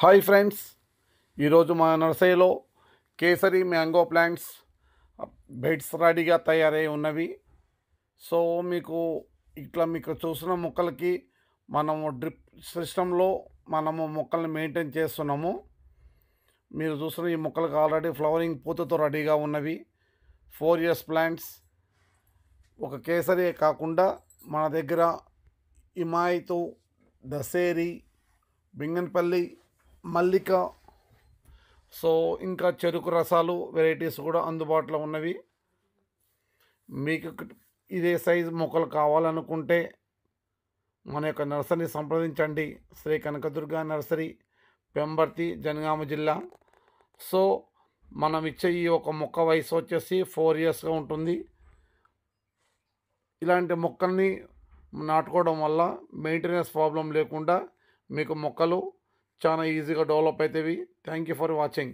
Hi friends, ఈరోజు మా నర్సరీలో కేసరి మ్యాంగో ప్లాంట్స్ బెడ్స్ రెడీగా తయారై ఉన్నవి. సో మీకు చూసిన మొక్కలకి మనము డ్రిప్ సిస్టంలో మనము మొక్కల్ని మెయింటైన్ చేస్తున్నాము. మీరు చూసిన ఈ మొక్కలకు ఆల్రెడీ ఫ్లవరింగ్ పూతతో రెడీగా ఉన్నవి. 4 years ప్లాంట్స్. ఒక కేసరి కాకుండా మన దగ్గర హిమాయతు, దసేరి, బింగన్పల్లి, మల్లిక, సో ఇంకా చెరుకు రసాలు వెరైటీస్ కూడా అందుబాటులో ఉన్నవి. మీకు ఇదే సైజు మొక్కలు కావాలనుకుంటే మన యొక్క నర్సరీని సంప్రదించండి. శ్రీ కనకదుర్గ నర్సరీ, పెంబర్తి, జనగామ జిల్లా. సో మనం ఇచ్చే ఈ ఒక మొక్క వయసు వచ్చేసి 4 yearsగా ఉంటుంది. ఇలాంటి మొక్కల్ని నాటుకోవడం వల్ల మెయింటెనెన్స్ ప్రాబ్లం లేకుండా మీకు మొక్కలు చాలా ఈజీగా డెవలప్ అవుతాయి. Thank you for watching.